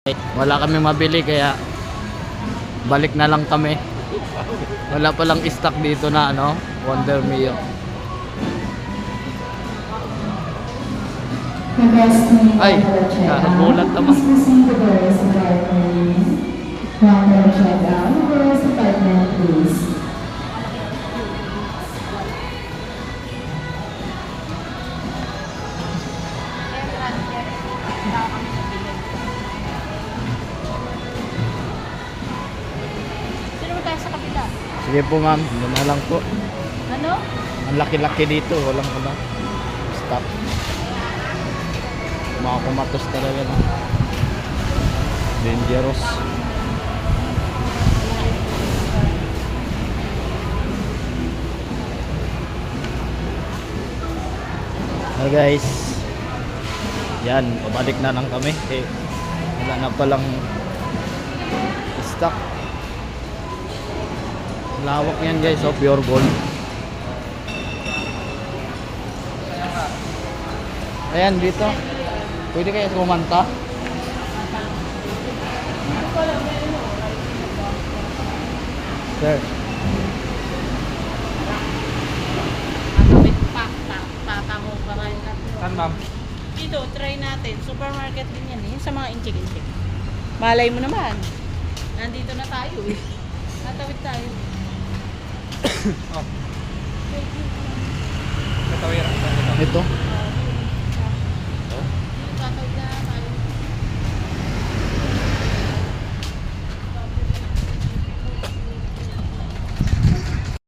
Wala kami mabili kaya balik na lang kami. Wala palang stock dito na ano, Wonder Mio. Ay, nagulat naman. Sino ba tayo sa kabila? Sige po ma'am, yun na lang po. Ano? Ang laki-laki dito, walang ano, stock. Mga kumatos talaga na. Dangerous. Hi guys. Yan, pabalik na lang kami. Wala na palang stock. Lawak yan guys, pure gold. Ayan dito. Pwede kaya kumanta? Sir. Matawid pa. Tatango pa rin natin. Saan ma'am? Dito, try natin. Supermarket din yan eh. Sa mga inchik-inchik. Malay mo naman. Nandito na tayo eh. Natawid tayo. Ito.